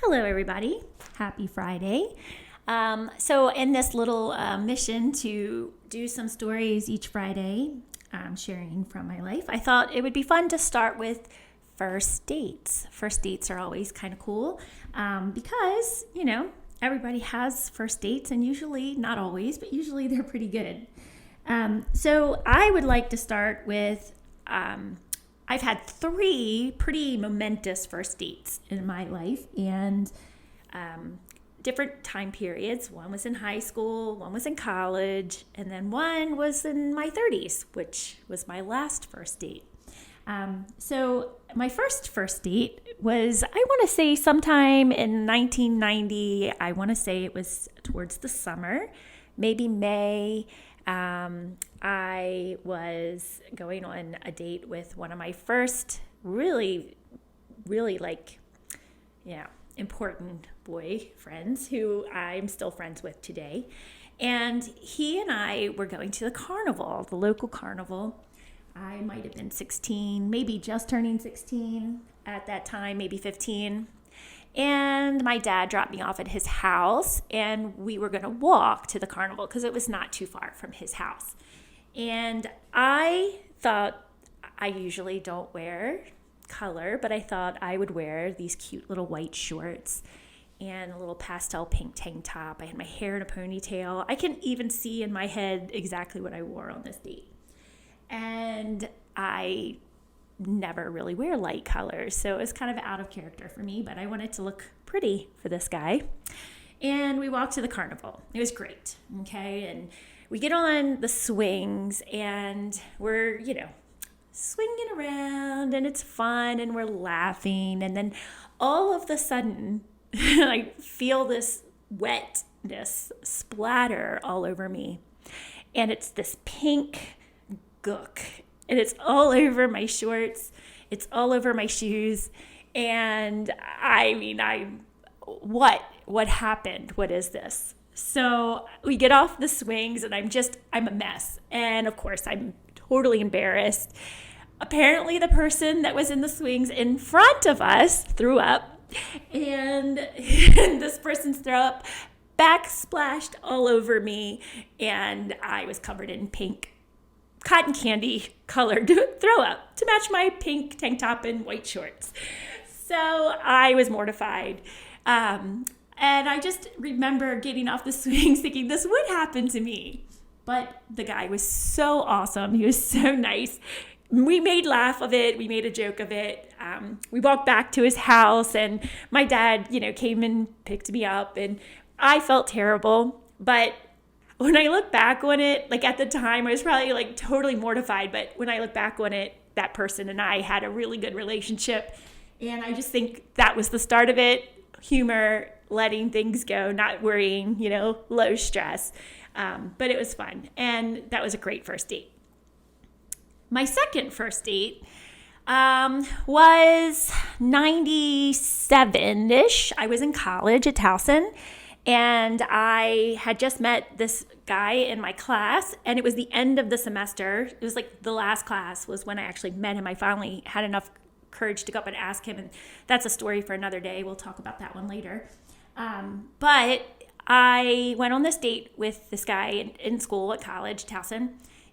Hello, everybody. Happy Friday. So, in this little mission to do some stories each Friday, sharing from my life, I thought it would be fun to start with first dates. First dates are always kind of cool because, everybody has first dates, and usually, not always, but usually they're pretty good. So, I would like to start with I've had three pretty momentous first dates in my life, and different time periods. One was in high school, one was in college, and then one was in my 30s, which was my last first date. So my first date was, I want to say sometime in 1990. I want to say it was towards the summer, maybe May. I was going on a date with one of my first really, really important boyfriends who I'm still friends with today. And he and I were going to the carnival, the local carnival. I might have been 16, maybe just turning 16 at that time, maybe 15. And my dad dropped me off at his house, and we were going to walk to the carnival because it was not too far from his house. And I thought, I usually don't wear color, but I thought I would wear these cute little white shorts and a little pastel pink tank top. I had my hair in a ponytail. I can even see in my head exactly what I wore on this date. And I never really wear light colors, so it was kind of out of character for me, but I wanted to look pretty for this guy. And we walked to the carnival. It was great, okay? And we get on the swings, and we're, swinging around, and it's fun, and we're laughing, and then all of a sudden, I feel this wetness splatter all over me, and it's this pink gook. And it's all over my shorts. It's all over my shoes. And what happened? What is this? So we get off the swings, and I'm a mess. And of course, I'm totally embarrassed. Apparently, the person that was in the swings in front of us threw up. And this person's throw up backsplashed all over me. And I was covered in pink cotton candy colored throw up to match my pink tank top and white shorts. So I was mortified. And I just remember getting off the swings thinking this would happen to me. But the guy was so awesome. He was so nice. We made laugh of it. We made a joke of it. We walked back to his house, and my dad, came and picked me up, and I felt terrible. But when I look back on it, at the time, I was probably totally mortified. But when I look back on it, that person and I had a really good relationship. And I just think that was the start of it. Humor, letting things go, not worrying, low stress. But it was fun. And that was a great first date. My second first date was 97-ish. I was in college at Towson. And I had just met this guy in my class, and it was the end of the semester. It was the last class was when I actually met him. I finally had enough courage to go up and ask him, and that's a story for another day. We'll talk about that one later. But I went on this date with this guy in school at college, Towson,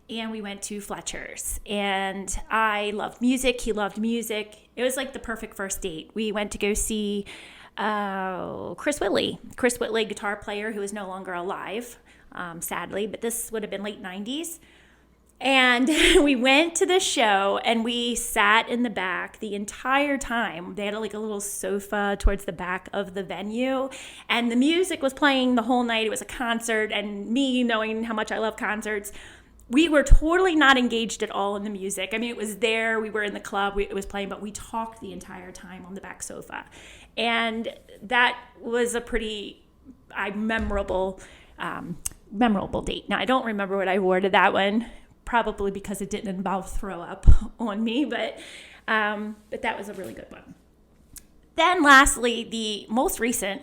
and we went to Fletcher's. And I loved music. He loved music. It was the perfect first date. We went to go see Chris Whitley, guitar player who is no longer alive, sadly, but this would have been late 90s. And we went to the show, and we sat in the back the entire time. They had a little sofa towards the back of the venue, and the music was playing the whole night. It was a concert, and me knowing how much I love concerts, we were totally not engaged at all in the music. I mean, it was there. We were in the club. It was playing, but we talked the entire time on the back sofa. And that was a pretty memorable date. Now, I don't remember what I wore to that one, probably because it didn't involve throw up on me, but that was a really good one. Then lastly, the most recent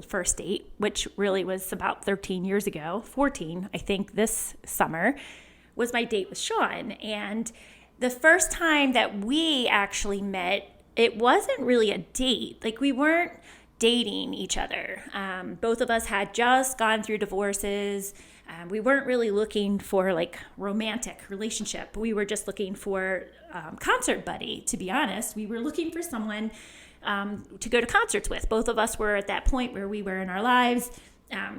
first date, which really was about 13 years ago, 14, I think, this summer, was my date with Sean. And the first time that we actually met, it wasn't really a date. We weren't dating each other. Both of us had just gone through divorces. We weren't really looking for like romantic relationship. We were just looking for concert buddy, to be honest. We were looking for someone to go to concerts with. Both of us were at that point where we were in our lives,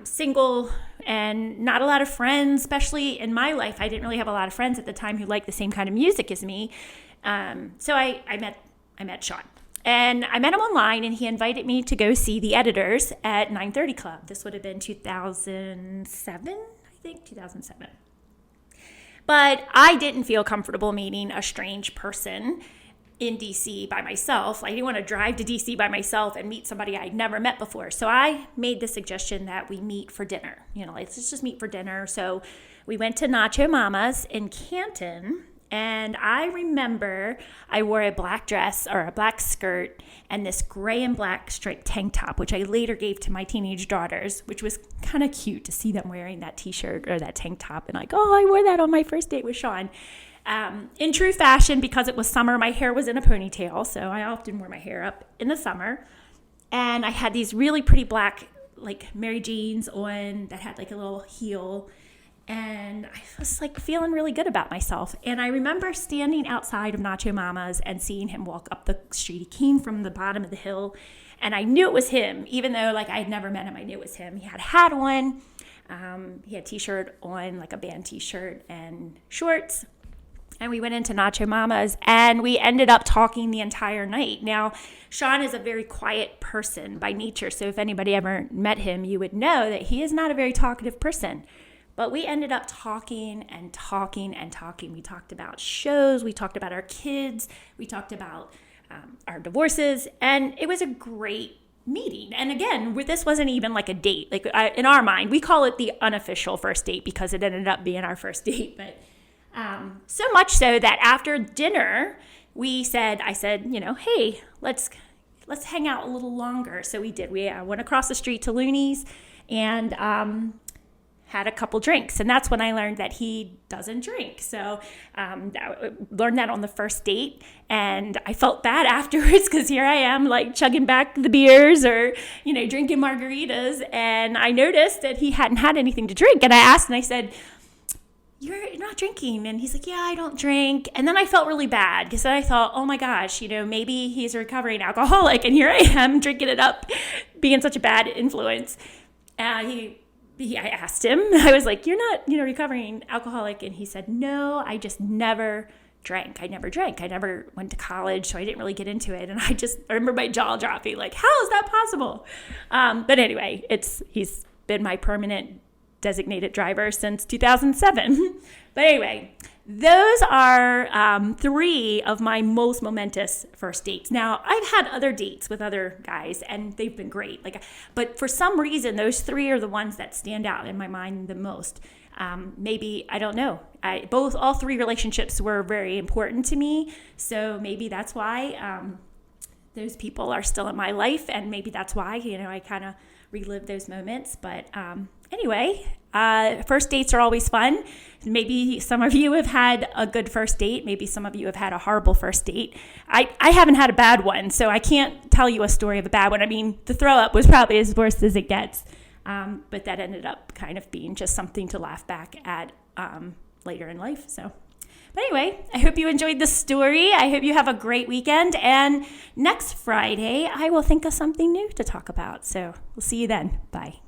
single and not a lot of friends, especially in my life. I didn't really have a lot of friends at the time who liked the same kind of music as me. So I met Sean. And I met him online, and he invited me to go see The Editors at 930 Club. This would have been 2007, I think, 2007. But I didn't feel comfortable meeting a strange person in DC by myself. I didn't want to drive to DC by myself and meet somebody I'd never met before. So I made the suggestion that we meet for dinner. Let's just meet for dinner. So we went to Nacho Mama's in Canton. And I remember I wore a black dress or a black skirt and this gray and black striped tank top, which I later gave to my teenage daughters, which was kind of cute to see them wearing that t-shirt or that tank top. And like, oh, I wore that on my first date with Sean. In true fashion, because it was summer, my hair was in a ponytail. So I often wore my hair up in the summer. And I had these really pretty black, like Mary Janes on that had like a little heel. And I was like feeling really good about myself. And I remember standing outside of Nacho Mama's and seeing him walk up the street. He came from the bottom of the hill, and I knew it was him, even though like I had never met him. I knew it was him. He had a hat on. He had a t-shirt on, like a band t-shirt and shorts. And we went into Nacho Mama's, and we ended up talking the entire night. Now, Sean is a very quiet person by nature. So if anybody ever met him, you would know that he is not a very talkative person. But we ended up talking and talking and talking. We talked about shows. We talked about our kids. We talked about our divorces. And it was a great meeting. And again, this wasn't even like a date. Like in our mind, we call it the unofficial first date because it ended up being our first date. But so much so that after dinner, I said, hey, let's hang out a little longer. So we did. We went across the street to Looney's and had a couple drinks. And that's when I learned that he doesn't drink. So learned that on the first date. And I felt bad afterwards because here I am like chugging back the beers or, drinking margaritas. And I noticed that he hadn't had anything to drink. And I asked and I said, you're not drinking. And he's like, yeah, I don't drink. And then I felt really bad because then I thought, oh my gosh, maybe he's a recovering alcoholic. And here I am drinking it up, being such a bad influence. I asked him, I was like, you're not, recovering alcoholic. And he said, no, I just never drank. I never drank. I never went to college, so I didn't really get into it. And I remember my jaw dropping, like, how is that possible? But anyway, he's been my permanent designated driver since 2007. But anyway, those are 3 of my most momentous first dates. Now, I've had other dates with other guys, and they've been great. But for some reason, those 3 are the ones that stand out in my mind the most. Maybe, I don't know. All 3 relationships were very important to me, so maybe that's why those people are still in my life, and maybe that's why, I kind of relive those moments. But anyway, first dates are always fun. Maybe some of you have had a good first date. Maybe some of you have had a horrible first date. I haven't had a bad one, so I can't tell you a story of a bad one. I mean, the throw up was probably as worst as it gets, but that ended up kind of being just something to laugh back at later in life. But anyway, I hope you enjoyed the story. I hope you have a great weekend. And next Friday, I will think of something new to talk about. So we'll see you then. Bye.